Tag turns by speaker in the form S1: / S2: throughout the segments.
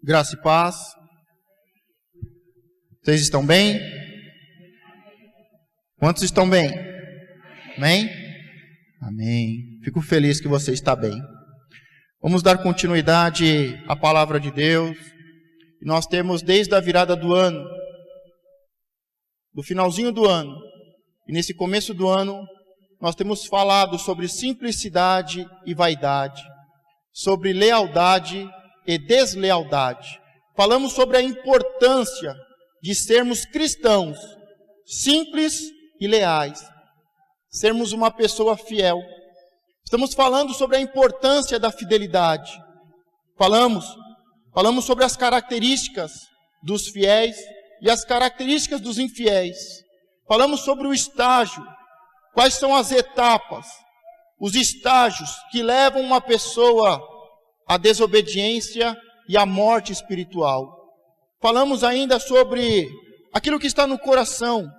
S1: Graça e paz. Vocês estão bem? Quantos estão bem? Amém? Amém. Fico feliz que você está bem. Vamos dar continuidade à palavra de Deus. Nós temos desde a virada do ano, do finalzinho do ano, e nesse começo do ano, nós temos falado sobre simplicidade e vaidade, sobre lealdade e deslealdade. Falamos sobre a importância de sermos cristãos, simples e leais, sermos uma pessoa fiel. Estamos falando sobre a importância da fidelidade. Falamos sobre as características dos fiéis e as características dos infiéis. Falamos sobre o estágio, quais são as etapas, os estágios que levam uma pessoa à desobediência e à morte espiritual. Falamos ainda sobre aquilo que está no coração.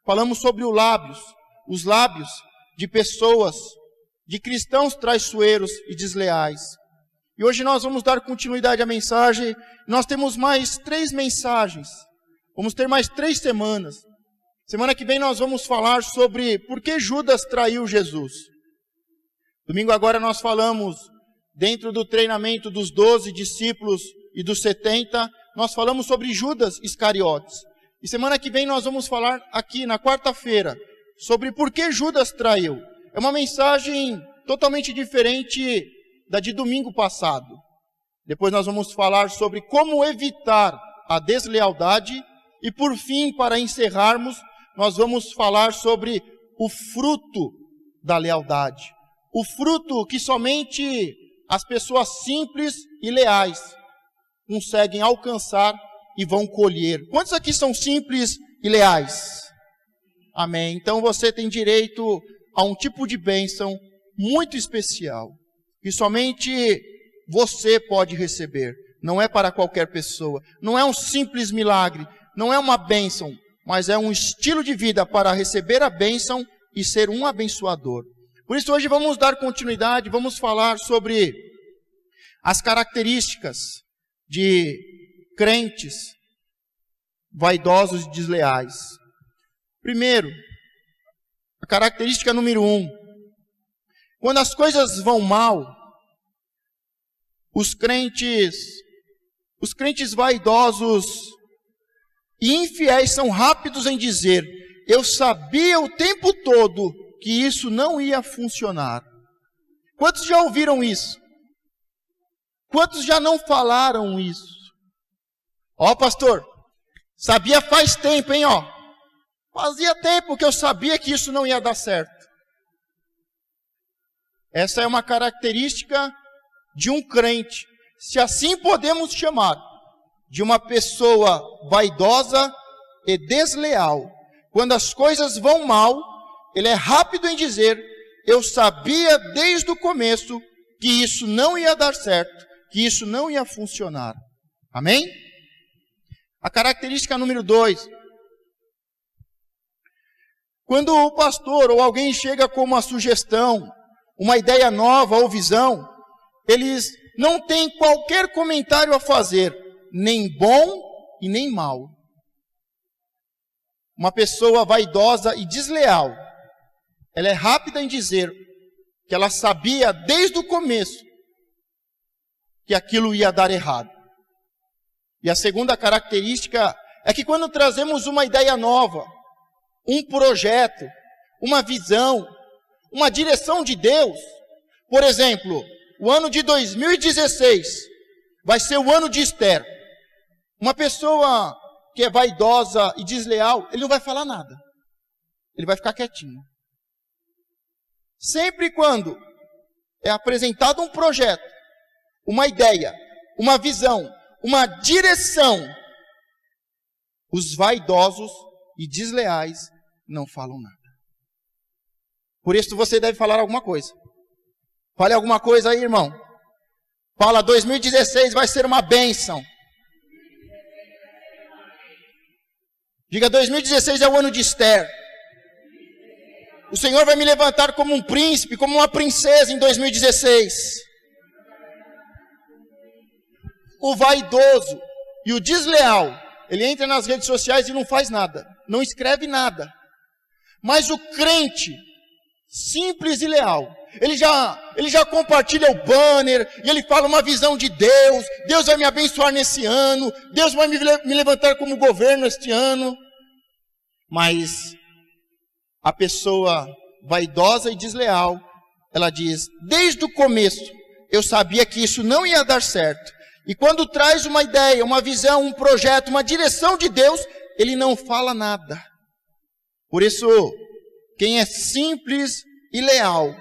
S1: Falamos sobre os lábios de pessoas, de cristãos traiçoeiros e desleais. E hoje nós vamos dar continuidade à mensagem. Nós temos mais 3 mensagens. Vamos ter mais 3 semanas. Semana que vem nós vamos falar sobre por que Judas traiu Jesus. Domingo agora nós falamos, dentro do treinamento dos 12 discípulos e dos 70, nós falamos sobre Judas Iscariotes. E semana que vem nós vamos falar aqui na quarta-feira sobre por que Judas traiu. É uma mensagem totalmente diferente da de domingo passado. Depois nós vamos falar sobre como evitar a deslealdade. E por fim, para encerrarmos, nós vamos falar sobre o fruto da lealdade. O fruto que somente as pessoas simples e leais conseguem alcançar e vão colher. Quantos aqui são simples e leais? Amém. Então você tem direito a um tipo de bênção muito especial, que somente você pode receber. Não é para qualquer pessoa. Não é um simples milagre. Não é uma bênção, mas é um estilo de vida para receber a bênção e ser um abençoador. Por isso hoje vamos dar continuidade, vamos falar sobre as características de crentes vaidosos e desleais. Primeiro, a característica número 1. Quando as coisas vão mal, os crentes vaidosos e infiéis são rápidos em dizer: eu sabia o tempo todo que isso não ia funcionar. Quantos já ouviram isso? Quantos já não falaram isso? Ó, pastor, sabia faz tempo, hein, ó. Fazia tempo que eu sabia que isso não ia dar certo. Essa é uma característica de um crente, se assim podemos chamar, de uma pessoa vaidosa e desleal. Quando as coisas vão mal, ele é rápido em dizer: eu sabia desde o começo que isso não ia dar certo, que isso não ia funcionar. Amém? A característica número 2. Quando o pastor ou alguém chega com uma sugestão, uma ideia nova ou visão, eles não têm qualquer comentário a fazer, nem bom e nem mal. Uma pessoa vaidosa e desleal, ela é rápida em dizer que ela sabia desde o começo que aquilo ia dar errado. E a segunda característica é que quando trazemos uma ideia nova, um projeto, uma visão, uma direção de Deus, por exemplo, o ano de 2016 vai ser o ano de Esther. Uma pessoa que é vaidosa e desleal, ele não vai falar nada. Ele vai ficar quietinho. Sempre quando é apresentado um projeto, uma ideia, uma visão, uma direção, os vaidosos e desleais não falam nada. Por isso você deve falar alguma coisa. Fale alguma coisa aí, irmão. Fala, 2016 vai ser uma bênção. Diga, 2016 é o ano de Esther. O Senhor vai me levantar como um príncipe, como uma princesa em 2016. o vaidoso e o desleal, ele entra nas redes sociais e não faz nada, não escreve nada. Mas o crente, simples e leal, ele já compartilha o banner, e ele fala uma visão de Deus, Deus vai me abençoar nesse ano, Deus vai me levantar como governo este ano. Mas a pessoa vaidosa e desleal, ela diz, desde o começo, eu sabia que isso não ia dar certo. E quando traz uma ideia, uma visão, um projeto, uma direção de Deus, ele não fala nada. Por isso, quem é simples e leal,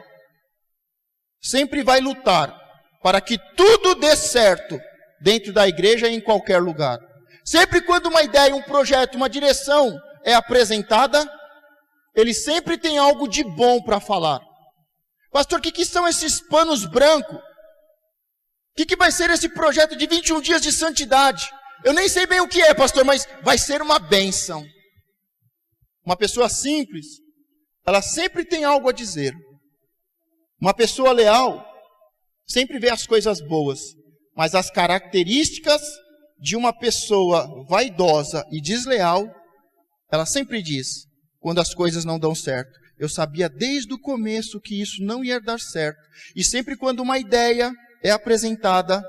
S1: sempre vai lutar para que tudo dê certo dentro da igreja e em qualquer lugar. Sempre quando uma ideia, um projeto, uma direção é apresentada, ele sempre tem algo de bom para falar. Pastor, o que são esses panos brancos? O que vai ser esse projeto de 21 dias de santidade? Eu nem sei bem o que é, pastor, mas vai ser uma bênção. Uma pessoa simples, ela sempre tem algo a dizer. Uma pessoa leal sempre vê as coisas boas, mas as características de uma pessoa vaidosa e desleal, ela sempre diz, quando as coisas não dão certo, eu sabia desde o começo que isso não ia dar certo. E sempre quando uma ideia é apresentada,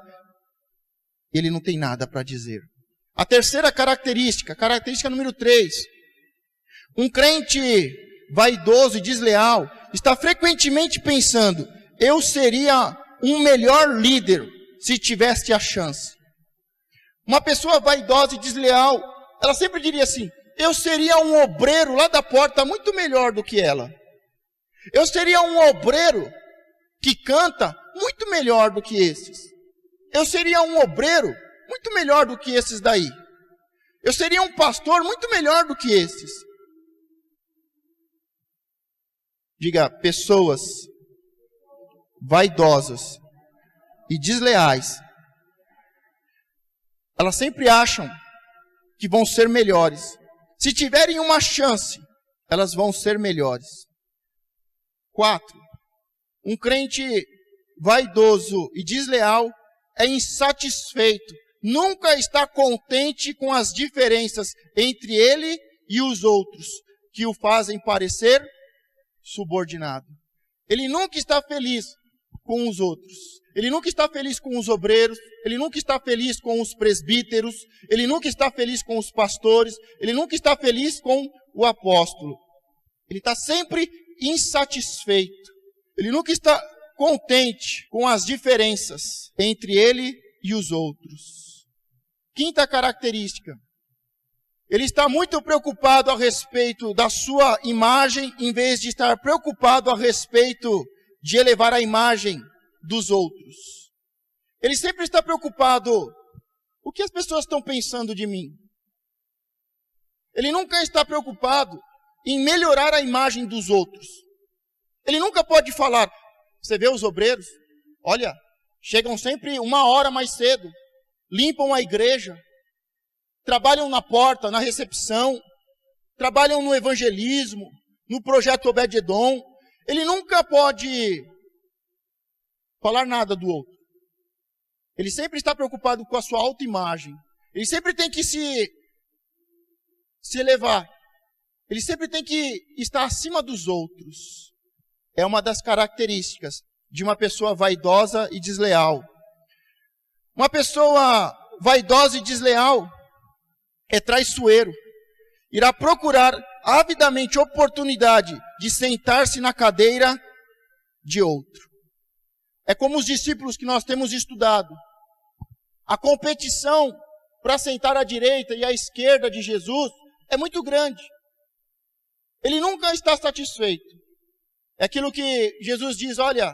S1: ele não tem nada para dizer. A terceira característica número 3. Um crente vaidoso e desleal está frequentemente pensando, eu seria um melhor líder se tivesse a chance. Uma pessoa vaidosa e desleal, ela sempre diria assim, eu seria um obreiro lá da porta muito melhor do que ela. Eu seria um obreiro que canta muito melhor do que esses. Eu seria um obreiro muito melhor do que esses daí. Eu seria um pastor muito melhor do que esses. Diga, pessoas vaidosas e desleais, elas sempre acham que vão ser melhores. Se tiverem uma chance, elas vão ser melhores. 4. Um crente vaidoso e desleal é insatisfeito. Nunca está contente com as diferenças entre ele e os outros, que o fazem parecer subordinado. Ele nunca está feliz com os outros. Ele nunca está feliz com os obreiros, ele nunca está feliz com os presbíteros, ele nunca está feliz com os pastores, ele nunca está feliz com o apóstolo. Ele está sempre insatisfeito. Ele nunca está contente com as diferenças entre ele e os outros. 5ª característica. Ele está muito preocupado a respeito da sua imagem, em vez de estar preocupado a respeito de elevar a imagem dos outros. Ele sempre está preocupado, o que as pessoas estão pensando de mim? Ele nunca está preocupado em melhorar a imagem dos outros. Ele nunca pode falar, você vê os obreiros? Olha, chegam sempre 1 hora mais cedo, limpam a igreja, trabalham na porta, na recepção, trabalham no evangelismo, no projeto Obed-Edom. Ele nunca pode falar nada do outro. Ele sempre está preocupado com a sua autoimagem. Ele sempre tem que se elevar. Ele sempre tem que estar acima dos outros. É uma das características de uma pessoa vaidosa e desleal. Uma pessoa vaidosa e desleal é traiçoeiro. Irá procurar avidamente oportunidade de sentar-se na cadeira de outro. É como os discípulos que nós temos estudado. A competição para sentar à direita e à esquerda de Jesus é muito grande. Ele nunca está satisfeito. É aquilo que Jesus diz, olha,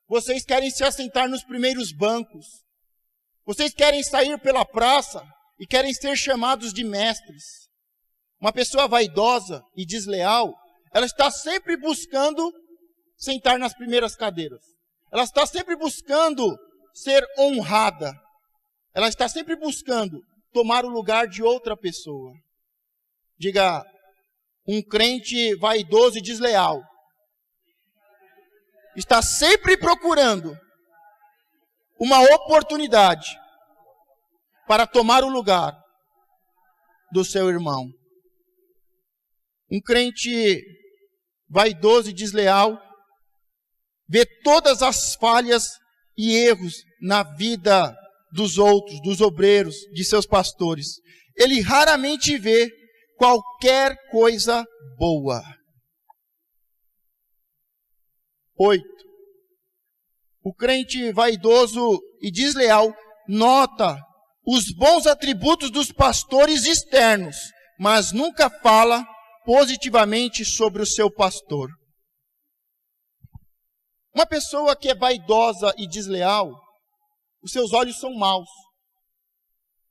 S1: vocês querem se assentar nos primeiros bancos. Vocês querem sair pela praça e querem ser chamados de mestres. Uma pessoa vaidosa e desleal, ela está sempre buscando sentar nas primeiras cadeiras. Ela está sempre buscando ser honrada. Ela está sempre buscando tomar o lugar de outra pessoa. Diga, um crente vaidoso e desleal está sempre procurando uma oportunidade para tomar o lugar do seu irmão. Um crente vaidoso e desleal vê todas as falhas e erros na vida dos outros, dos obreiros, de seus pastores. Ele raramente vê qualquer coisa boa. 8. O crente vaidoso e desleal nota os bons atributos dos pastores externos, mas nunca fala positivamente sobre o seu pastor. Uma pessoa que é vaidosa e desleal, os seus olhos são maus.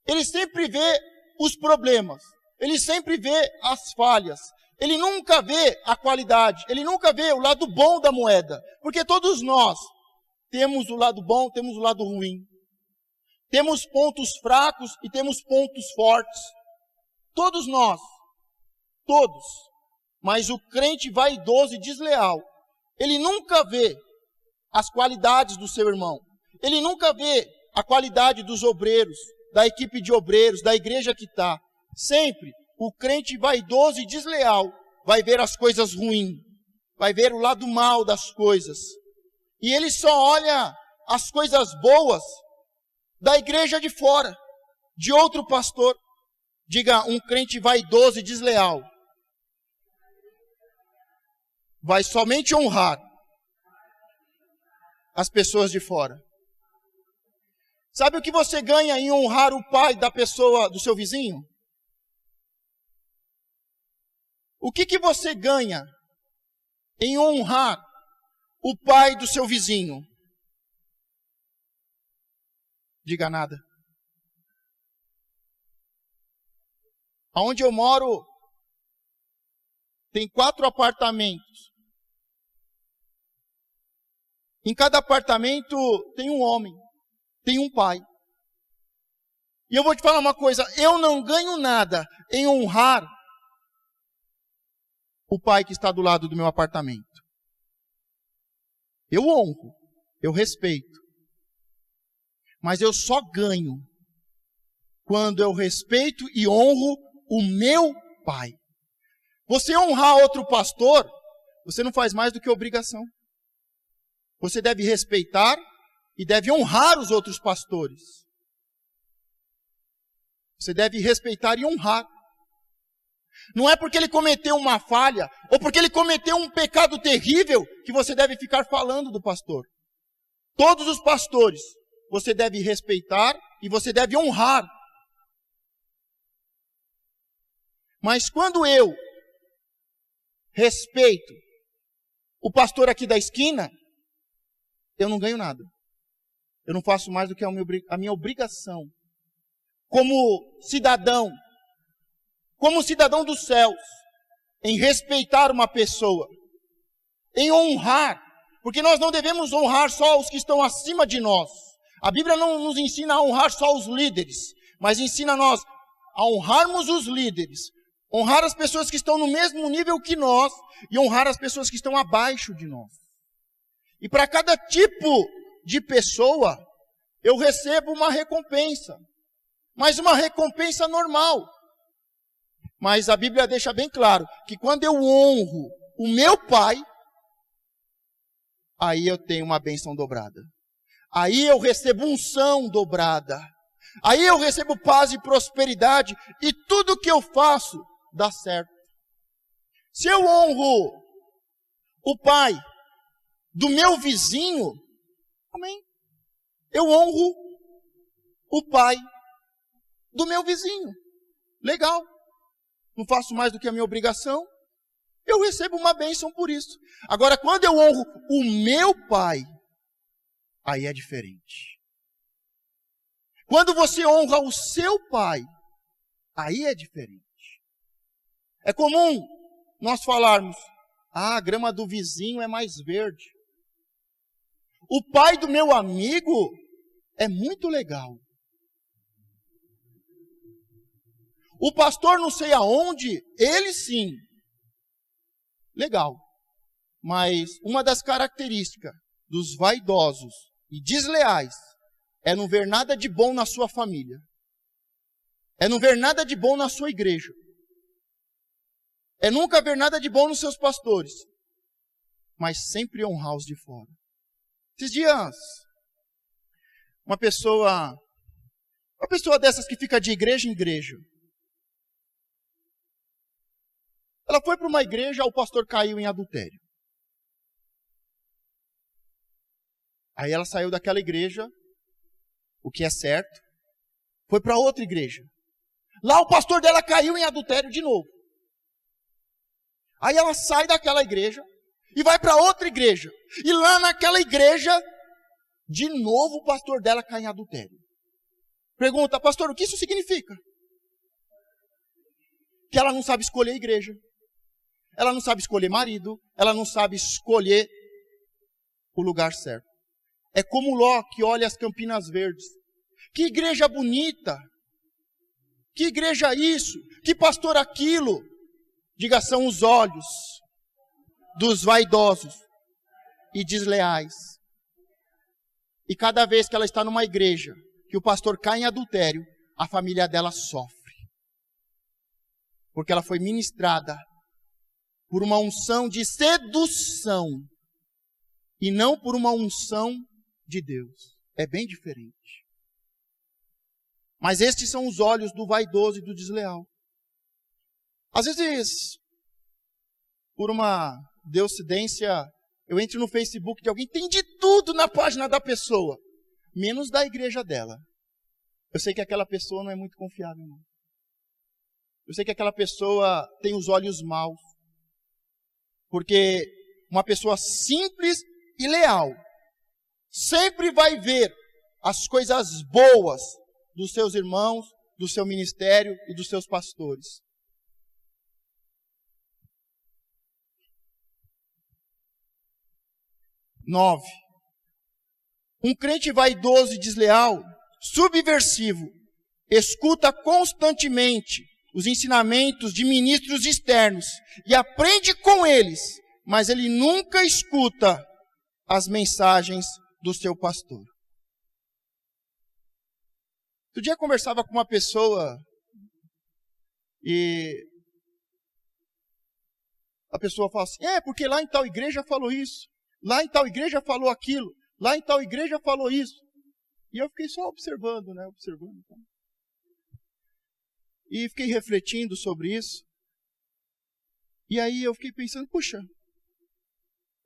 S1: Ele sempre vê os problemas, ele sempre vê as falhas, ele nunca vê a qualidade, ele nunca vê o lado bom da moeda, porque todos nós temos o lado bom, temos o lado ruim. Temos pontos fracos e temos pontos fortes. Todos nós, todos. Mas o crente vaidoso e desleal, ele nunca vê as qualidades do seu irmão. Ele nunca vê a qualidade dos obreiros, da equipe de obreiros, da igreja que está. Sempre o crente vaidoso e desleal vai ver as coisas ruins, vai ver o lado mal das coisas. E ele só olha as coisas boas da igreja de fora, de outro pastor. Diga, um crente vaidoso e desleal vai somente honrar as pessoas de fora. Sabe o que você ganha em honrar o pai da pessoa, do seu vizinho? O que você ganha em honrar o pai do seu vizinho? Diga nada. Aonde eu moro, tem 4 apartamentos. Em cada apartamento tem um homem, tem um pai. E eu vou te falar uma coisa, eu não ganho nada em honrar o pai que está do lado do meu apartamento. Eu honro, eu respeito. Mas eu só ganho quando eu respeito e honro o meu pai. Você honrar outro pastor, você não faz mais do que obrigação. Você deve respeitar e deve honrar os outros pastores. Você deve respeitar e honrar. Não é porque ele cometeu uma falha, ou porque ele cometeu um pecado terrível, que você deve ficar falando do pastor. Todos os pastores, você deve respeitar e você deve honrar. Mas quando eu respeito o pastor aqui da esquina, eu não ganho nada. Eu não faço mais do que a minha obrigação. Como cidadão dos céus, em respeitar uma pessoa, em honrar, porque nós não devemos honrar só os que estão acima de nós. A Bíblia não nos ensina a honrar só os líderes, mas ensina a nós a honrarmos os líderes, honrar as pessoas que estão no mesmo nível que nós e honrar as pessoas que estão abaixo de nós. E para cada tipo de pessoa, eu recebo uma recompensa, mas uma recompensa normal. Mas a Bíblia deixa bem claro que quando eu honro o meu pai, aí eu tenho uma bênção dobrada. Aí eu recebo unção dobrada. Aí eu recebo paz e prosperidade e tudo que eu faço dá certo. Se eu honro o pai do meu vizinho, amém? Eu honro o pai do meu vizinho. Legal. Não faço mais do que a minha obrigação. Eu recebo uma bênção por isso. Agora, quando eu honro o meu pai, aí é diferente. Quando você honra o seu pai, aí é diferente. É comum nós falarmos, a grama do vizinho é mais verde. O pai do meu amigo é muito legal. O pastor não sei aonde, ele sim. Legal. Mas uma das características dos vaidosos e desleais é não ver nada de bom na sua família. é não ver nada de bom na sua igreja. É nunca ver nada de bom nos seus pastores. Mas sempre honrar os de fora. Esses dias, uma pessoa dessas que fica de igreja em igreja, ela foi para uma igreja, o pastor caiu em adultério. Aí ela saiu daquela igreja, o que é certo, foi para outra igreja. Lá o pastor dela caiu em adultério de novo. Aí ela sai daquela igreja e vai para outra igreja. E lá naquela igreja, de novo o pastor dela cai em adultério. Pergunta, pastor, o que isso significa? Que ela não sabe escolher a igreja. Ela não sabe escolher marido. Ela não sabe escolher o lugar certo. É como Ló que olha as Campinas Verdes. Que igreja bonita. Que igreja isso. Que pastor aquilo. Diga, são os olhos dos vaidosos e desleais. E cada vez que ela está numa igreja, que o pastor cai em adultério, a família dela sofre. Porque ela foi ministrada por uma unção de sedução e não por uma unção de Deus. É bem diferente. Mas estes são os olhos do vaidoso e do desleal. Às vezes, por uma deuscidência, eu entro no Facebook de alguém, tem de tudo na página da pessoa, menos da igreja dela. Eu sei que aquela pessoa não é muito confiável, não. Eu sei que aquela pessoa tem os olhos maus. Porque uma pessoa simples e leal sempre vai ver as coisas boas dos seus irmãos, do seu ministério e dos seus pastores. Nove. Um crente vaidoso e desleal, subversivo, escuta constantemente os ensinamentos de ministros externos e aprende com eles, mas ele nunca escuta as mensagens do seu pastor. Outro dia eu conversava com uma pessoa e a pessoa fala assim, porque lá em tal igreja falou isso, lá em tal igreja falou aquilo, lá em tal igreja falou isso. E eu fiquei só observando, né? Observando. E fiquei refletindo sobre isso. E aí eu fiquei pensando, puxa,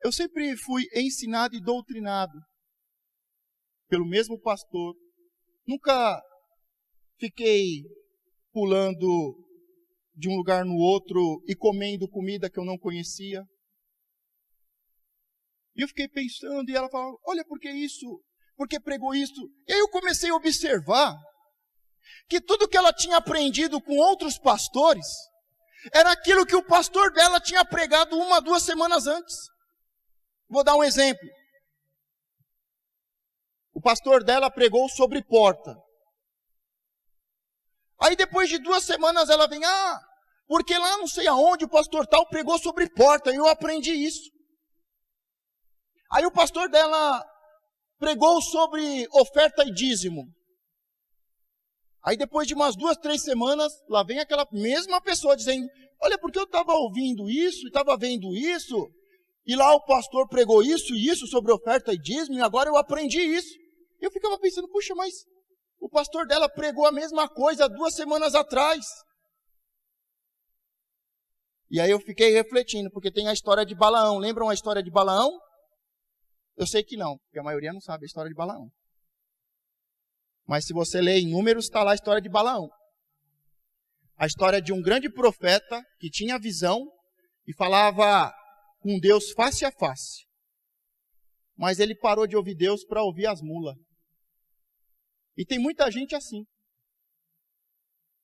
S1: eu sempre fui ensinado e doutrinado pelo mesmo pastor. Nunca fiquei pulando de um lugar no outro e comendo comida que eu não conhecia. E eu fiquei pensando, e ela falava, olha, por que isso? Por que pregou isso? E aí eu comecei a observar que tudo que ela tinha aprendido com outros pastores era aquilo que o pastor dela tinha pregado 1, 2 semanas antes. Vou dar um exemplo. O pastor dela pregou sobre porta. Aí depois de 2 semanas ela vem, porque lá não sei aonde o pastor tal pregou sobre porta, e eu aprendi isso. Aí o pastor dela pregou sobre oferta e dízimo. Aí depois de umas 2, 3 semanas, lá vem aquela mesma pessoa dizendo, olha, porque eu estava ouvindo isso, e estava vendo isso, e lá o pastor pregou isso e isso sobre oferta e dízimo, e agora eu aprendi isso. E eu ficava pensando, puxa, mas o pastor dela pregou a mesma coisa 2 semanas atrás. E aí eu fiquei refletindo, porque tem a história de Balaão. Lembram a história de Balaão? Eu sei que não, porque a maioria não sabe a história de Balaão. Mas se você ler em Números, está lá a história de Balaão. A história de um grande profeta que tinha visão e falava com Deus face a face. Mas ele parou de ouvir Deus para ouvir as mulas. E tem muita gente assim.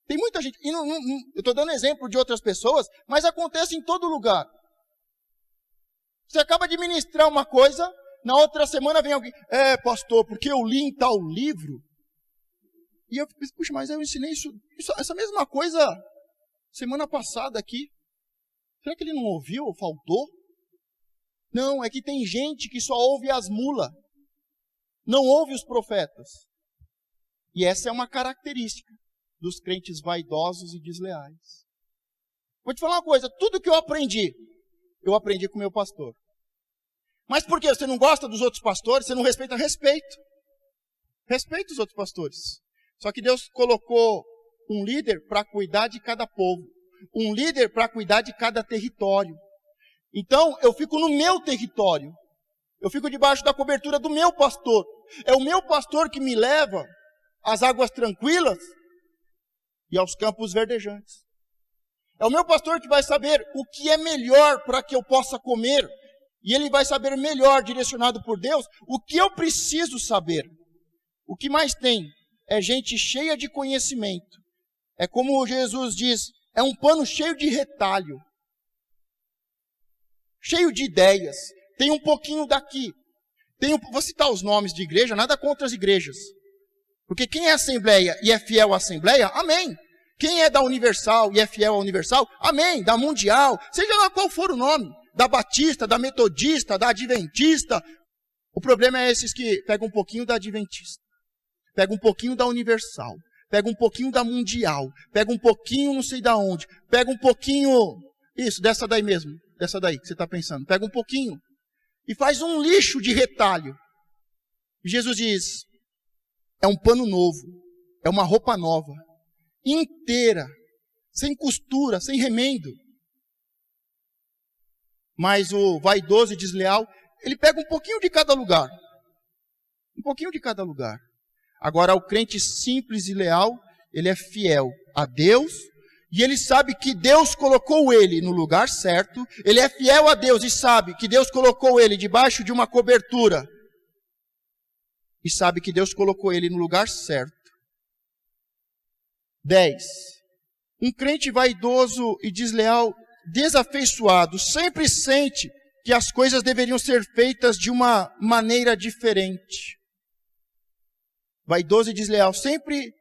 S1: Tem muita gente. E eu estou dando exemplo de outras pessoas, mas acontece em todo lugar. Você acaba de ministrar uma coisa, na outra semana vem alguém, pastor, porque eu li em tal livro. E eu pensei, puxa, mas eu ensinei essa mesma coisa semana passada aqui. Será que ele não ouviu ou faltou? Não, é que tem gente que só ouve as mulas. Não ouve os profetas. E essa é uma característica dos crentes vaidosos e desleais. Vou te falar uma coisa, tudo que eu aprendi com meu pastor. Mas por quê? Você não gosta dos outros pastores? Você não respeita? Respeito. Respeito os outros pastores. Só que Deus colocou um líder para cuidar de cada povo. Um líder para cuidar de cada território. Então, eu fico no meu território. Eu fico debaixo da cobertura do meu pastor. É o meu pastor que me leva às águas tranquilas e aos campos verdejantes. É o meu pastor que vai saber o que é melhor para que eu possa comer. E ele vai saber melhor, direcionado por Deus, o que eu preciso saber. O que mais tem é gente cheia de conhecimento. É como Jesus diz, é um pano cheio de retalho. Cheio de ideias. Tem um pouquinho daqui. Vou citar os nomes de igreja, nada contra as igrejas. Porque quem é Assembleia e é fiel à Assembleia, amém. Quem é da Universal e é fiel à Universal, amém. Da Mundial, seja lá qual for o nome. Da Batista, da Metodista, da Adventista. O problema é esses que pegam um pouquinho da Adventista. Pegam um pouquinho da Universal. Pegam um pouquinho da Mundial. Pegam um pouquinho não sei da onde. Pegam um pouquinho, isso, dessa daí mesmo. Dessa daí que você está pensando. Pega um pouquinho. E faz um lixo de retalho. E Jesus diz, é um pano novo. É uma roupa nova. Inteira. Sem costura, sem remendo. Mas o vaidoso e desleal, ele pega um pouquinho de cada lugar. Um pouquinho de cada lugar. Agora, o crente simples e leal, ele é fiel a Deus, e ele sabe que Deus colocou ele no lugar certo, ele é fiel a Deus e sabe que Deus colocou ele debaixo de uma cobertura, e sabe que Deus colocou ele no lugar certo. 10. Um crente vaidoso e desleal, desafeiçoado, sempre sente que as coisas deveriam ser feitas de uma maneira diferente. Vaidoso e desleal sempre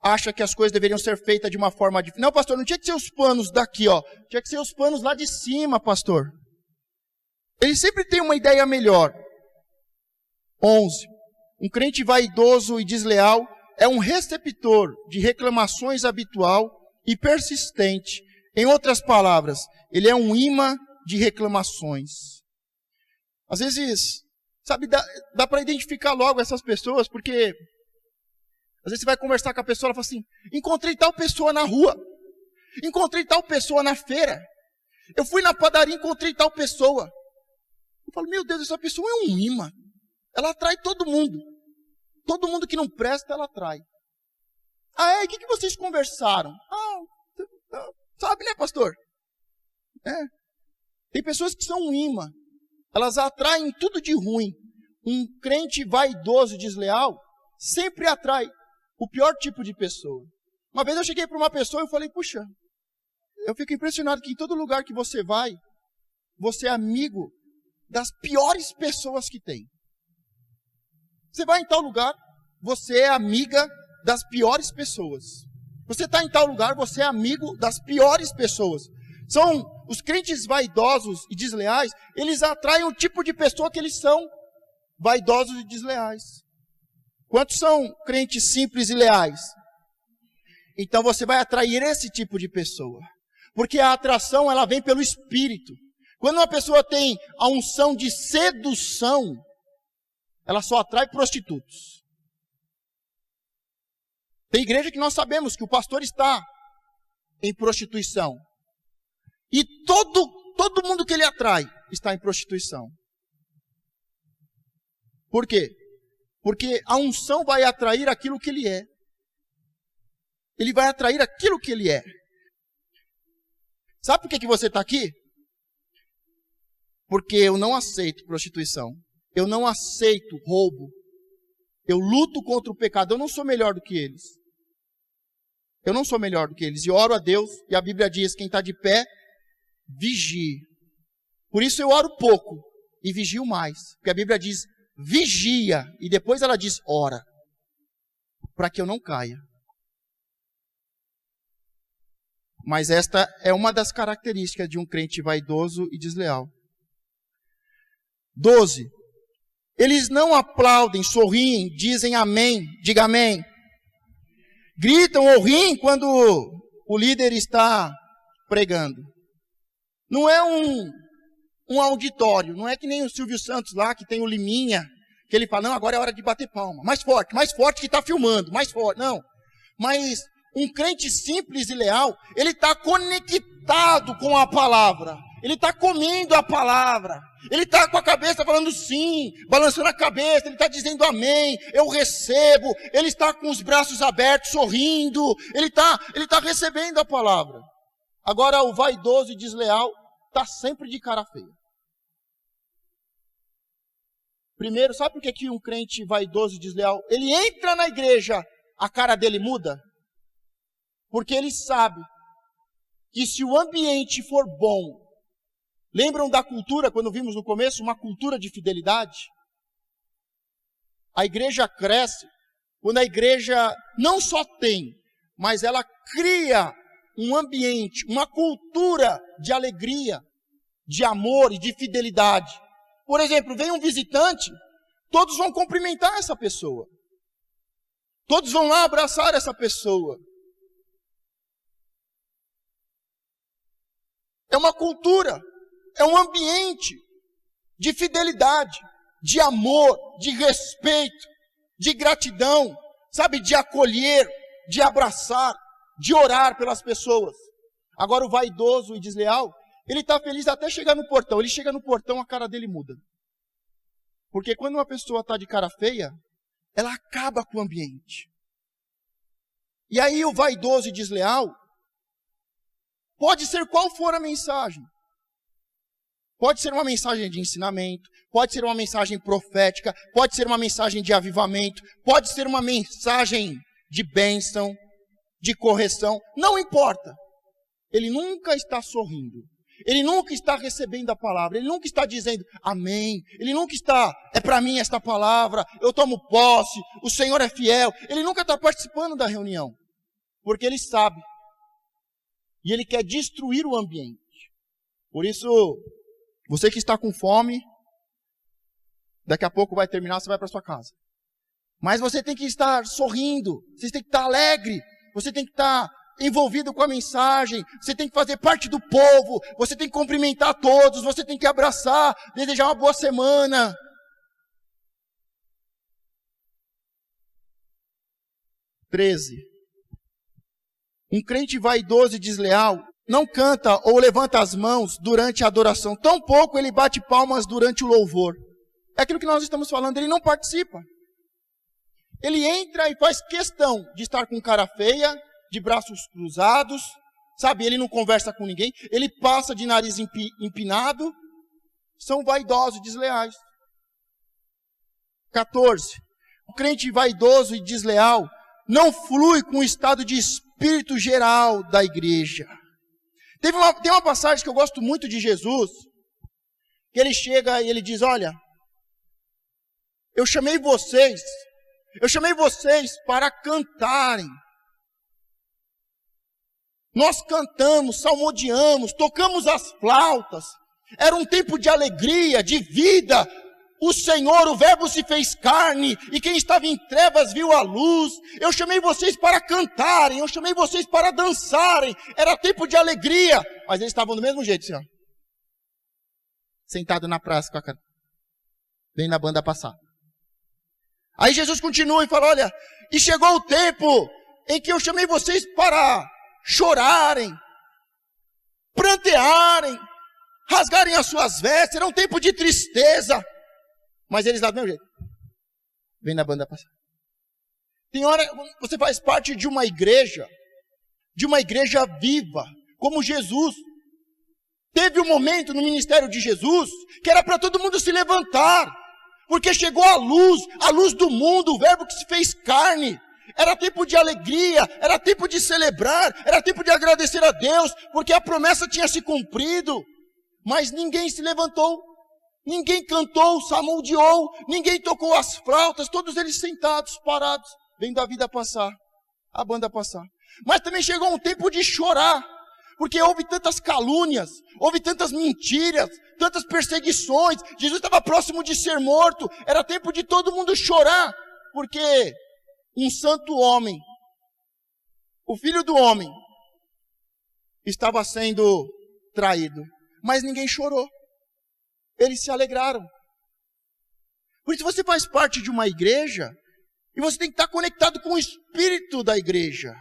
S1: acha que as coisas deveriam ser feitas de uma forma diferente. Não, pastor, não tinha que ser os panos daqui, ó. Tinha que ser os panos lá de cima, pastor. Ele sempre tem uma ideia melhor. 11. Um crente vaidoso e desleal é um receptor de reclamações habitual e persistente. Em outras palavras, ele é um imã de reclamações. Às vezes, sabe, dá para identificar logo essas pessoas, porque às vezes você vai conversar com a pessoa, ela fala assim, encontrei tal pessoa na rua, encontrei tal pessoa na feira, eu fui na padaria e encontrei tal pessoa. Eu falo, meu Deus, essa pessoa é um imã, ela atrai todo mundo que não presta, ela atrai. Ah, o que vocês conversaram? Sabe, né, pastor? Tem pessoas que são um imã. Elas atraem tudo de ruim. Um crente vaidoso, desleal, sempre atrai o pior tipo de pessoa. Uma vez eu cheguei para uma pessoa e falei, puxa, eu fico impressionado que em todo lugar que você vai, você é amigo das piores pessoas que tem. Você vai em tal lugar, você é amiga das piores pessoas. Você está em tal lugar, você é amigo das piores pessoas. São os crentes vaidosos e desleais, eles atraem o tipo de pessoa que eles são, vaidosos e desleais. Quantos são crentes simples e leais? Então você vai atrair esse tipo de pessoa. Porque a atração, ela vem pelo Espírito. Quando uma pessoa tem a unção de sedução, ela só atrai prostitutos. Tem igreja que nós sabemos que o pastor está em prostituição. E todo mundo que ele atrai está em prostituição. Por quê? Porque a unção vai atrair aquilo que ele é. Ele vai atrair aquilo que ele é. Sabe por que você está aqui? Porque eu não aceito prostituição. Eu não aceito roubo. Eu luto contra o pecado. Eu não sou melhor do que eles. Eu não sou melhor do que eles. E oro a Deus. E a Bíblia diz, quem está de pé, vigie. Por isso eu oro pouco e vigio mais. Porque a Bíblia diz, vigia. E depois ela diz, ora. Para que eu não caia. Mas esta é uma das características de um crente vaidoso e desleal. 12. Eles não aplaudem, sorriem, dizem amém. Diga amém. gritam ou riem quando o líder está pregando. Não é um auditório, não é que nem o Silvio Santos lá, que tem o Liminha, que ele fala, não, agora é hora de bater palma. Mais forte que está filmando, mais forte. Não, mas um crente simples e leal, ele está conectado com a palavra. Ele está comendo a palavra. Ele está com a cabeça falando sim, balançando a cabeça. Ele está dizendo amém, eu recebo. Ele está com os braços abertos, sorrindo. Ele está recebendo a palavra. Agora o vaidoso e desleal está sempre de cara feia. Primeiro, sabe por que um crente vaidoso e desleal, ele entra na igreja, a cara dele muda? Porque ele sabe que se o ambiente for bom, lembram da cultura, quando vimos no começo, uma cultura de fidelidade? A igreja cresce quando a igreja não só tem, mas ela cria um ambiente, uma cultura de alegria, de amor e de fidelidade. Por exemplo, vem um visitante, todos vão cumprimentar essa pessoa. Todos vão lá abraçar essa pessoa. É uma cultura, é um ambiente de fidelidade, de amor, de respeito, de gratidão, sabe, de acolher, de abraçar, de orar pelas pessoas. Agora o vaidoso e desleal, ele está feliz até chegar no portão. Ele chega no portão, a cara dele muda. Porque quando uma pessoa está de cara feia, ela acaba com o ambiente. E aí o vaidoso e desleal, pode ser qual for a mensagem. Pode ser uma mensagem de ensinamento, pode ser uma mensagem profética, pode ser uma mensagem de avivamento, pode ser uma mensagem de bênção, de correção, não importa. Ele nunca está sorrindo. Ele nunca está recebendo a palavra, ele nunca está dizendo amém, ele nunca está, é para mim esta palavra, eu tomo posse, o Senhor é fiel. Ele nunca está participando da reunião, porque ele sabe, e ele quer destruir o ambiente. Por isso, você que está com fome, daqui a pouco vai terminar, você vai para sua casa. Mas você tem que estar sorrindo, você tem que estar alegre, você tem que estar envolvido com a mensagem, você tem que fazer parte do povo, você tem que cumprimentar todos, você tem que abraçar, desejar uma boa semana. Um crente vaidoso e desleal não canta ou levanta as mãos durante a adoração, tampouco ele bate palmas durante o louvor. É aquilo que nós estamos falando, ele não participa. Ele entra e faz questão de estar com cara feia, de braços cruzados, sabe, ele não conversa com ninguém, ele passa de nariz empinado, são vaidosos e desleais. 14. O crente vaidoso e desleal não flui com o estado de espírito geral da igreja. Tem uma passagem que eu gosto muito de Jesus, que ele chega e ele diz, olha, eu chamei vocês para cantarem. Nós cantamos, salmodiamos, tocamos as flautas. Era um tempo de alegria, de vida. O Senhor, o Verbo se fez carne, e quem estava em trevas viu a luz. Eu chamei vocês para cantarem, eu chamei vocês para dançarem. Era tempo de alegria. Mas eles estavam do mesmo jeito, Senhor. Sentado na praça com a cara. Vem na banda passar. Aí Jesus continua e fala, olha, e chegou o tempo em que eu chamei vocês para chorarem, prantearem, rasgarem as suas vestes. Era um tempo de tristeza. Mas eles lá do mesmo jeito. Vem na banda passar. Tem hora, você faz parte de uma igreja viva, como Jesus. Teve um momento no ministério de Jesus, que era para todo mundo se levantar, porque chegou a luz do mundo, o Verbo que se fez carne. Era tempo de alegria, era tempo de celebrar, era tempo de agradecer a Deus, porque a promessa tinha se cumprido. Mas ninguém se levantou, ninguém cantou, salmodiou, ninguém tocou as flautas, todos eles sentados, parados, vendo a vida passar, a banda passar. Mas também chegou um tempo de chorar, porque houve tantas calúnias, houve tantas mentiras, tantas perseguições. Jesus estava próximo de ser morto, era tempo de todo mundo chorar, porque um santo homem O Filho do Homem estava sendo traído, mas ninguém chorou. Eles se alegraram. Por isso você faz parte de uma igreja e você tem que estar conectado com o espírito da igreja.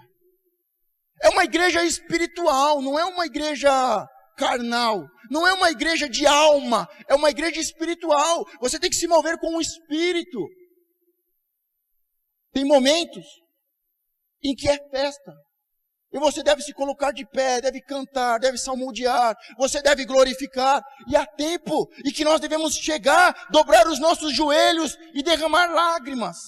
S1: É uma igreja espiritual, não é uma igreja carnal, não é uma igreja de alma, é uma igreja espiritual. Você tem que se mover com o espírito. Tem momentos em que é festa. E você deve se colocar de pé, deve cantar, deve salmodiar, você deve glorificar. E há tempo em que nós devemos chegar, dobrar os nossos joelhos e derramar lágrimas.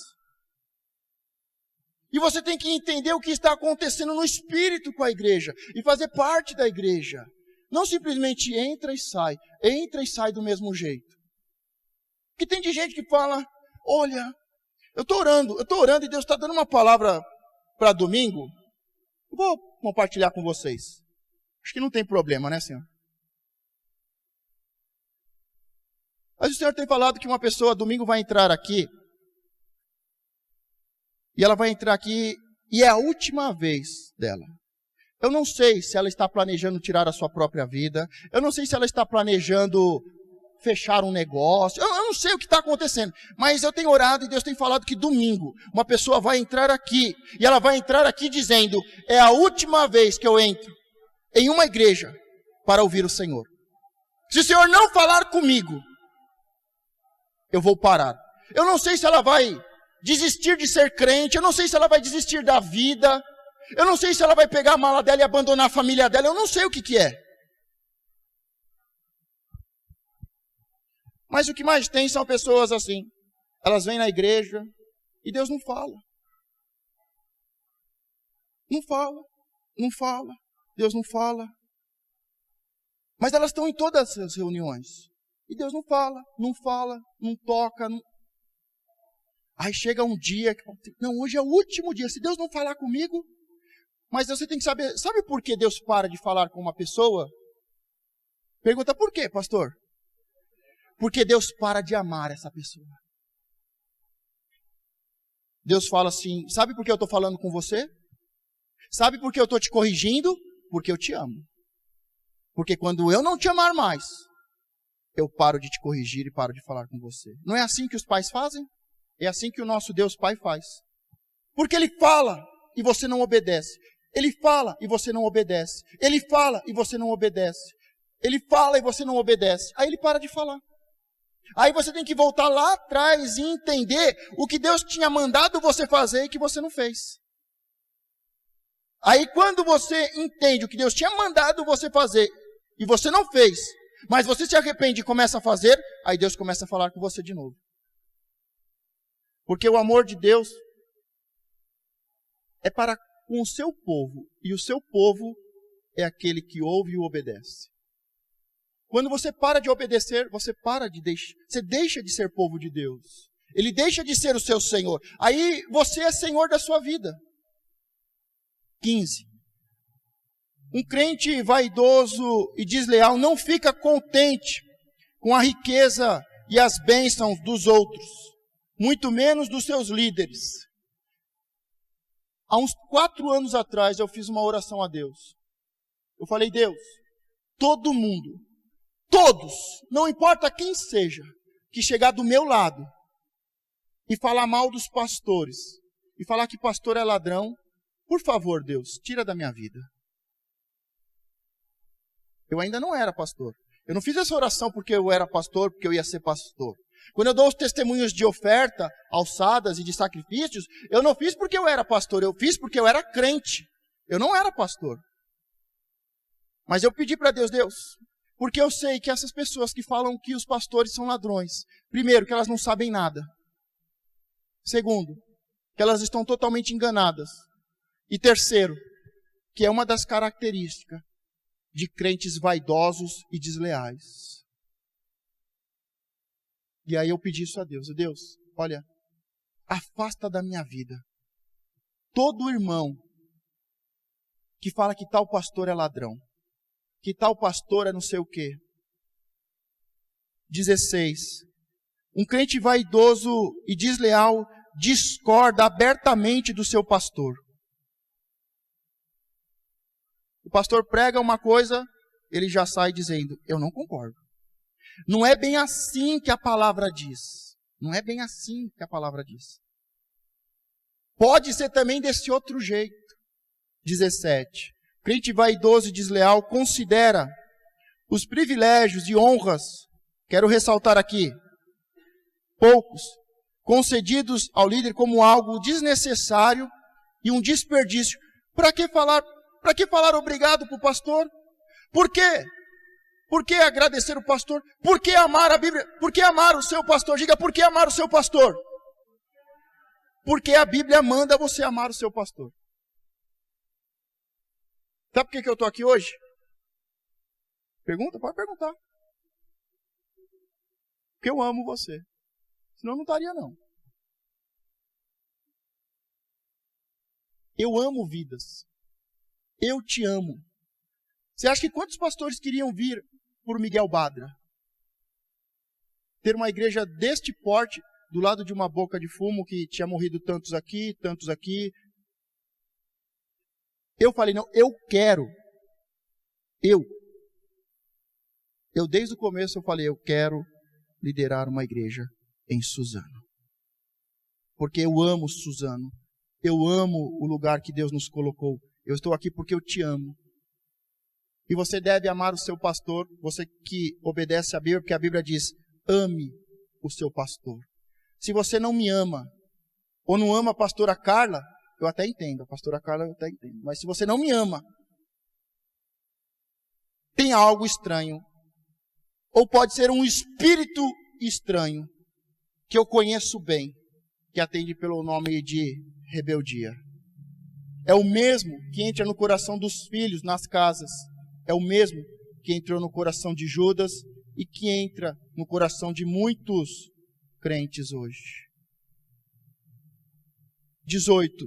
S1: E você tem que entender o que está acontecendo no espírito com a igreja e fazer parte da igreja. Não simplesmente entra e sai do mesmo jeito. Porque tem de gente que fala, olha, eu estou orando e Deus está dando uma palavra para domingo. Vou compartilhar com vocês. Acho que não tem problema, né, Senhor? Mas o Senhor tem falado que uma pessoa domingo vai entrar aqui. E ela vai entrar aqui e é a última vez dela. Eu não sei se ela está planejando tirar a sua própria vida. Eu não sei se ela está planejando fechar um negócio. Eu não sei o que está acontecendo. Mas eu tenho orado e Deus tem falado que domingo uma pessoa vai entrar aqui. E ela vai entrar aqui dizendo, é a última vez que eu entro em uma igreja para ouvir o Senhor. Se o Senhor não falar comigo, eu vou parar. Eu não sei se ela vai desistir de ser crente. Eu não sei se ela vai desistir da vida. Eu não sei se ela vai pegar a mala dela e abandonar a família dela. Eu não sei o que é. Mas o que mais tem são pessoas assim. Elas vêm na igreja e Deus não fala. Não fala. Deus não fala. Mas elas estão em todas as reuniões. E Deus não fala, não toca. Não... Aí chega um dia que, não, hoje é o último dia. Se Deus não falar comigo... Mas você tem que saber, sabe por que Deus para de falar com uma pessoa? Pergunta, por quê, pastor? Porque Deus para de amar essa pessoa. Deus fala assim, sabe por que eu estou falando com você? Sabe por que eu estou te corrigindo? Porque eu te amo. Porque quando eu não te amar mais, eu paro de te corrigir e paro de falar com você. Não é assim que os pais fazem? É assim que o nosso Deus Pai faz. Porque Ele fala e você não obedece. Ele fala e você não obedece. Ele fala e você não obedece. Ele fala e você não obedece. Aí Ele para de falar. Aí você tem que voltar lá atrás e entender o que Deus tinha mandado você fazer e que você não fez. Aí quando você entende o que Deus tinha mandado você fazer e você não fez, mas você se arrepende e começa a fazer, aí Deus começa a falar com você de novo. Porque o amor de Deus é para com o seu povo, e o seu povo é aquele que ouve e o obedece. Quando você para de obedecer, você deixa de ser povo de Deus. Ele deixa de ser o seu Senhor. Aí você é Senhor da sua vida. 15. Um crente vaidoso e desleal não fica contente com a riqueza e as bênçãos dos outros, muito menos dos seus líderes. Há uns 4 anos atrás eu fiz uma oração a Deus. Eu falei, Deus, todo mundo, todos, não importa quem seja, que chegar do meu lado e falar mal dos pastores, e falar que pastor é ladrão, por favor, Deus, tira da minha vida. Eu ainda não era pastor. Eu não fiz essa oração porque eu era pastor, porque eu ia ser pastor. Quando eu dou os testemunhos de oferta, alçadas e de sacrifícios, eu não fiz porque eu era pastor, eu fiz porque eu era crente. Eu não era pastor. Mas eu pedi para Deus, porque eu sei que essas pessoas que falam que os pastores são ladrões, primeiro, que elas não sabem nada. Segundo, que elas estão totalmente enganadas. E terceiro, que é uma das características de crentes vaidosos e desleais. E aí eu pedi isso a Deus. Deus, olha, afasta da minha vida todo irmão que fala que tal pastor é ladrão, que tal pastor é não sei o quê. 16. Um crente vaidoso e desleal discorda abertamente do seu pastor. O pastor prega uma coisa, ele já sai dizendo, eu não concordo. Não é bem assim que a palavra diz. Não é bem assim que a palavra diz. Pode ser também desse outro jeito. 17. Crente vaidoso e desleal considera os privilégios e honras, quero ressaltar aqui, poucos, concedidos ao líder como algo desnecessário e um desperdício. Para que falar obrigado para o pastor? Por quê? Por que agradecer o pastor? Por que amar a Bíblia? Por que amar o seu pastor? Diga, por que amar o seu pastor? Porque a Bíblia manda você amar o seu pastor. Sabe por que eu estou aqui hoje? Pergunta? Pode perguntar. Porque eu amo você. Senão eu não estaria, não. Eu amo vidas. Eu te amo. Você acha que quantos pastores queriam vir por Miguel Badra? Ter uma igreja deste porte, do lado de uma boca de fumo que tinha morrido tantos aqui, tantos aqui. Eu falei, não, eu quero. Eu desde o começo eu falei, eu quero liderar uma igreja em Suzano. Porque eu amo Suzano. Eu amo o lugar que Deus nos colocou. Eu estou aqui porque eu te amo. E você deve amar o seu pastor, você que obedece a Bíblia, porque a Bíblia diz, ame o seu pastor. Se você não me ama, ou não ama a pastora Carla, eu até entendo, a pastora Carla eu até entendo. Mas se você não me ama, tem algo estranho. Ou pode ser um espírito estranho, que eu conheço bem, que atende pelo nome de rebeldia. É o mesmo que entra no coração dos filhos nas casas. É o mesmo que entrou no coração de Judas e que entra no coração de muitos crentes hoje. 18.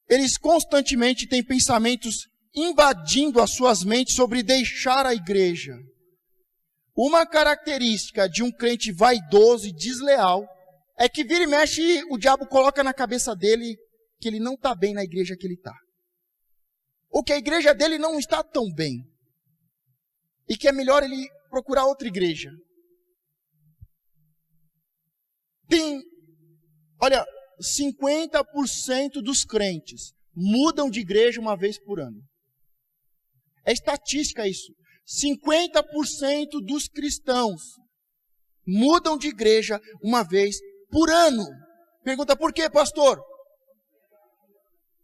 S1: Eles constantemente têm pensamentos invadindo as suas mentes sobre deixar a igreja. Uma característica de um crente vaidoso e desleal é que vira e mexe, o diabo coloca na cabeça dele que ele não está bem na igreja que ele está. Ou que a igreja dele não está tão bem. E que é melhor ele procurar outra igreja. Olha, 50% dos crentes mudam de igreja uma vez por ano. É estatística isso. 50% dos cristãos mudam de igreja uma vez por ano. Pergunta, por quê, pastor?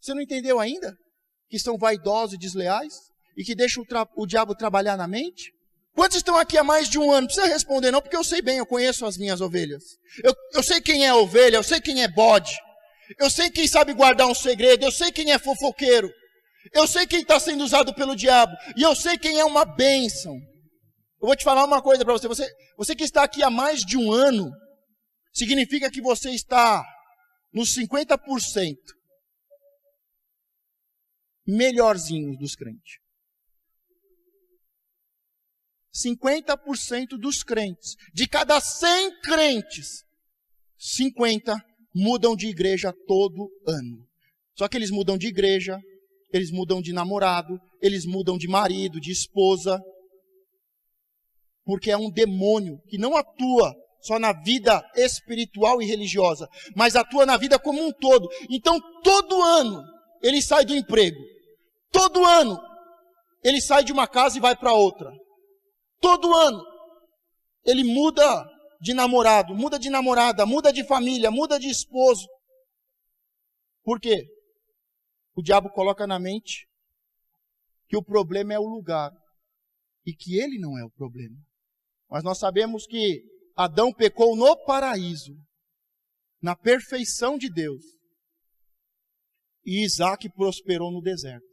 S1: Você não entendeu ainda? Que são vaidosos e desleais? E que deixam o diabo trabalhar na mente? Quantos estão aqui há mais de um ano? Não precisa responder não, porque eu sei bem, eu conheço as minhas ovelhas. Eu sei quem é ovelha, eu sei quem é bode. Eu sei quem sabe guardar um segredo, eu sei quem é fofoqueiro. Eu sei quem está sendo usado pelo diabo. E eu sei quem é uma bênção. Eu vou te falar uma coisa para você. Você que está aqui há mais de um ano, significa que você está nos 50% melhorzinhos dos crentes. 50% dos crentes. De cada 100 crentes, 50 mudam de igreja todo ano. Só que eles mudam de igreja, eles mudam de namorado, eles mudam de marido, de esposa. Porque é um demônio que não atua só na vida espiritual e religiosa, mas atua na vida como um todo. Então, todo ano, ele sai do emprego. Todo ano, ele sai de uma casa e vai para outra. Todo ano, ele muda de namorado, muda de namorada, muda de família, muda de esposo. Por quê? O diabo coloca na mente que o problema é o lugar e que ele não é o problema. Mas nós sabemos que Adão pecou no paraíso, na perfeição de Deus, e Isaac prosperou no deserto.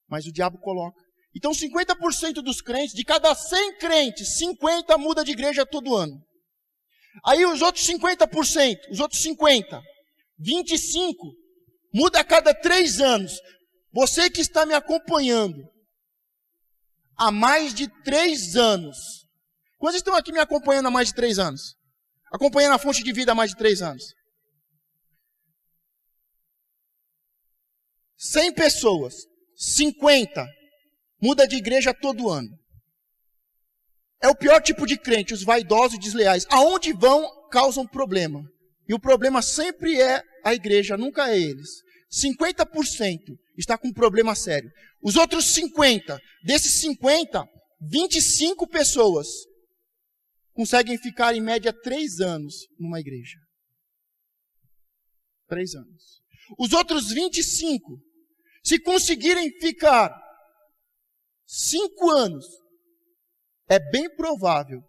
S1: Mas o diabo coloca. Então 50% dos crentes, de cada 100 crentes, 50 muda de igreja todo ano. Aí os outros 50%, os outros 50, 25, muda a cada 3 anos. Você que está me acompanhando há mais de 3 anos. Quantos estão aqui me acompanhando há mais de 3 anos? Acompanhando a fonte de vida há mais de 3 anos. 100 pessoas, 50 muda de igreja todo ano. É o pior tipo de crente, os vaidosos e desleais. Aonde vão, causam problema. E o problema sempre é a igreja, nunca é eles. 50% está com um problema sério. Os outros 50, desses 50, 25 pessoas conseguem ficar em média 3 anos numa igreja. 3 anos. Os outros 25, se conseguirem ficar 5 anos, é bem provável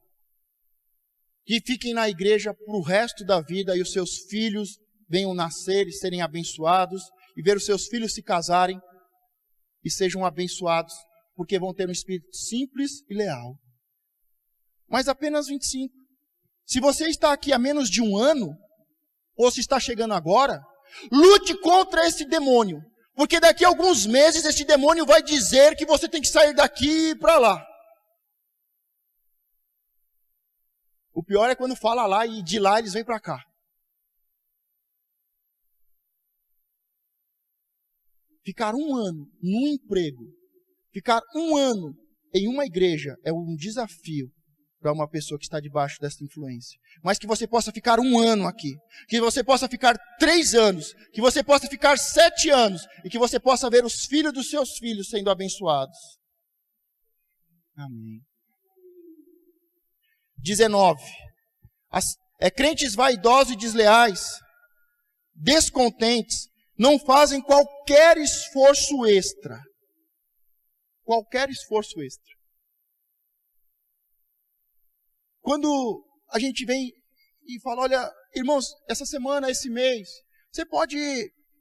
S1: que fiquem na igreja para o resto da vida e os seus filhos venham nascer e serem abençoados, e ver os seus filhos se casarem e sejam abençoados, porque vão ter um espírito simples e leal. Mas apenas 25. Se você está aqui há menos de um ano, ou se está chegando agora, lute contra esse demônio, porque daqui a alguns meses esse demônio vai dizer que você tem que sair daqui e para lá. O pior é quando fala lá e de lá eles vêm para cá. Ficar um ano num emprego, ficar um ano em uma igreja é um desafio para uma pessoa que está debaixo dessa influência. Mas que você possa ficar um ano aqui, que você possa ficar 3 anos, que você possa ficar 7 anos, e que você possa ver os filhos dos seus filhos sendo abençoados. Amém. 19. Crentes vaidosos e desleais, descontentes, não fazem qualquer esforço extra. Qualquer esforço extra. Quando a gente vem e fala, olha, irmãos, essa semana, esse mês, você pode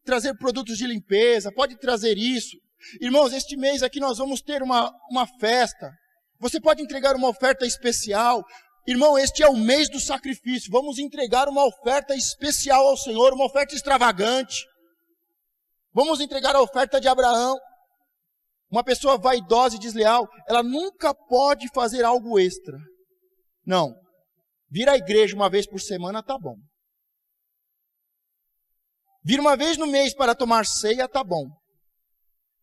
S1: trazer produtos de limpeza, pode trazer isso. Irmãos, este mês aqui nós vamos ter uma festa. Você pode entregar uma oferta especial. Irmão, este é o mês do sacrifício. Vamos entregar uma oferta especial ao Senhor, uma oferta extravagante. Vamos entregar a oferta de Abraão. Uma pessoa vaidosa e desleal, ela nunca pode fazer algo extra. Não. Vir à igreja uma vez por semana tá bom. Vir uma vez no mês para tomar ceia tá bom.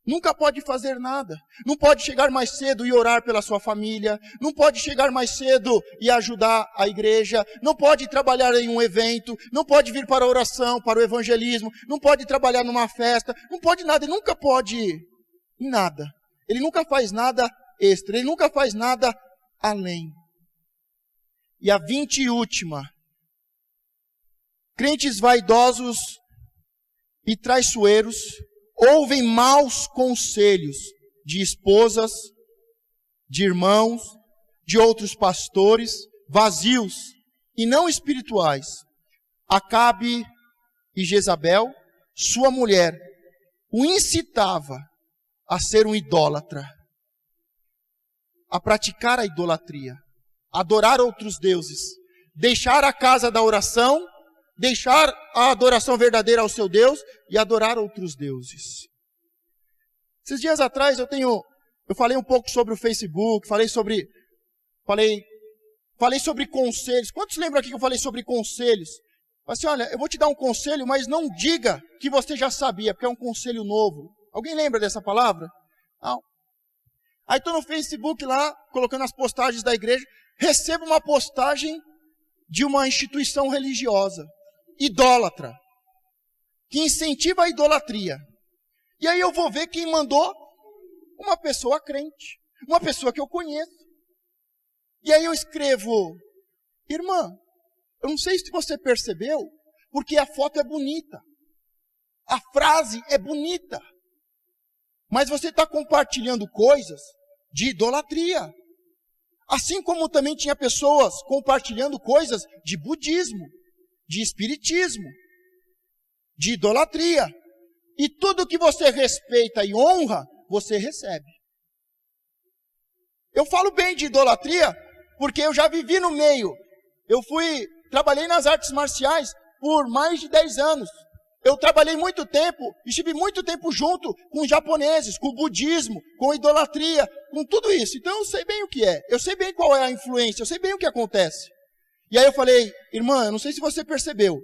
S1: Nunca pode fazer nada. Não pode chegar mais cedo e orar pela sua família. Não pode chegar mais cedo e ajudar a igreja. Não pode trabalhar em um evento. Não pode vir para a oração, para o evangelismo. Não pode trabalhar numa festa. Não pode nada. Ele nunca pode em nada. Ele nunca faz nada extra. Ele nunca faz nada além. E a 20ª. Crentes vaidosos e traiçoeiros ouvem maus conselhos de esposas, de irmãos, de outros pastores, vazios e não espirituais. Acabe e Jezabel, sua mulher, o incitava a ser um idólatra, a praticar a idolatria, adorar outros deuses, deixar a casa da oração, deixar a adoração verdadeira ao seu Deus e adorar outros deuses. Esses dias atrás eu falei um pouco sobre o Facebook, falei sobre conselhos. Quantos lembram aqui que eu falei sobre conselhos? Falei assim, olha, eu vou te dar um conselho, mas não diga que você já sabia, porque é um conselho novo. Alguém lembra dessa palavra? Não. Aí estou no Facebook lá, colocando as postagens da igreja, recebo uma postagem de uma instituição religiosa, idólatra, que incentiva a idolatria. E aí eu vou ver quem mandou, uma pessoa crente, uma pessoa que eu conheço. E aí eu escrevo, irmã, eu não sei se você percebeu, porque a foto é bonita, a frase é bonita, mas você está compartilhando coisas de idolatria. Assim como também tinha pessoas compartilhando coisas de budismo, de espiritismo, de idolatria. E tudo que você respeita e honra, você recebe. Eu falo bem de idolatria, porque eu já vivi no meio. Trabalhei nas artes marciais por mais de 10 anos. Eu trabalhei muito tempo, estive muito tempo junto com os japoneses, com o budismo, com a idolatria, com tudo isso. Então eu sei bem o que é, eu sei bem qual é a influência, eu sei bem o que acontece. E aí eu falei, irmã, eu não sei se você percebeu,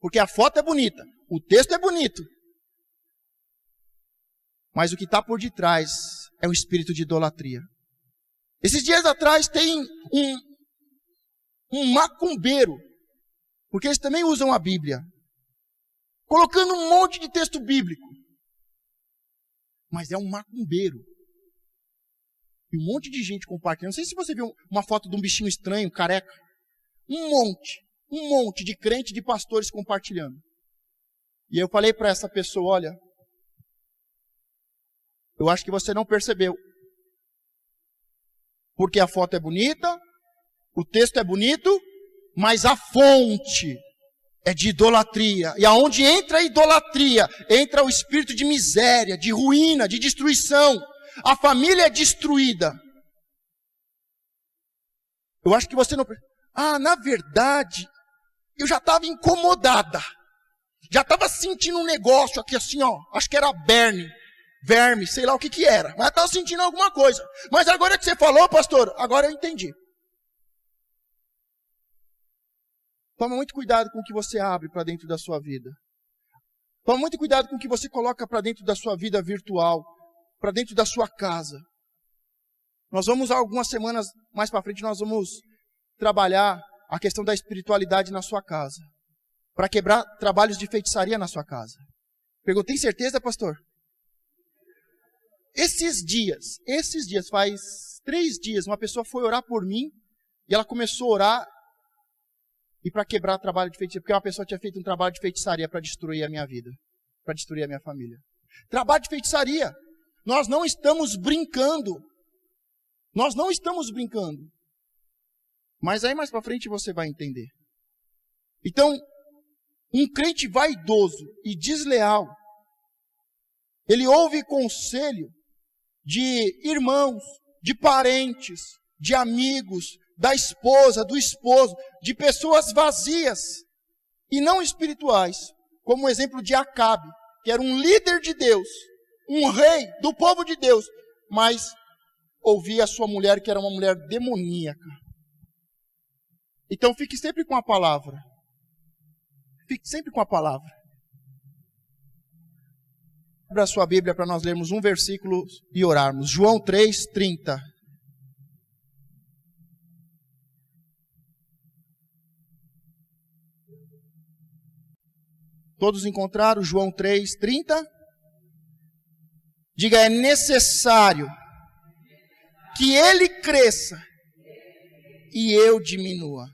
S1: porque a foto é bonita, o texto é bonito, Mas o que está por detrás é um espírito de idolatria. Esses dias atrás tem um macumbeiro, porque eles também usam a Bíblia, colocando um monte de texto bíblico. Mas é um macumbeiro. E um monte de gente compartilhando. Não sei se você viu uma foto de um bichinho estranho, careca. Um monte de crente, de pastores compartilhando. E eu falei para essa pessoa, olha, eu acho que você não percebeu. Porque a foto é bonita, o texto é bonito, mas a fonte é de idolatria. E aonde entra a idolatria, entra o espírito de miséria, de ruína, de destruição. A família é destruída. Eu acho que você não... na verdade, eu já estava incomodada. Já estava sentindo um negócio aqui assim, ó. Acho que era verme, sei lá o que era. Mas estava sentindo alguma coisa. Mas agora que você falou, pastor, agora eu entendi. Toma muito cuidado com o que você abre para dentro da sua vida. Toma muito cuidado com o que você coloca para dentro da sua vida virtual, para dentro da sua casa. Nós vamos, algumas semanas mais para frente, nós vamos trabalhar a questão da espiritualidade na sua casa. Para quebrar trabalhos de feitiçaria na sua casa. Perguntou, tem certeza, pastor? Esses dias, faz 3 dias, uma pessoa foi orar por mim, e ela começou a orar, e para quebrar trabalho de feitiçaria, porque uma pessoa tinha feito um trabalho de feitiçaria para destruir a minha vida, para destruir a minha família. Trabalho de feitiçaria. Nós não estamos brincando. Nós não estamos brincando. Mas aí mais para frente você vai entender. Então, um crente vaidoso e desleal, ele ouve conselho de irmãos, de parentes, de amigos, da esposa, do esposo, de pessoas vazias e não espirituais, como o exemplo de Acabe, que era um líder de Deus, um rei do povo de Deus, mas ouvia a sua mulher, que era uma mulher demoníaca. Então fique sempre com a palavra. Fique sempre com a palavra. Abra a sua Bíblia para nós lermos um versículo e orarmos. João 3:30. Todos encontraram João 3:30? Diga, é necessário que ele cresça e eu diminua.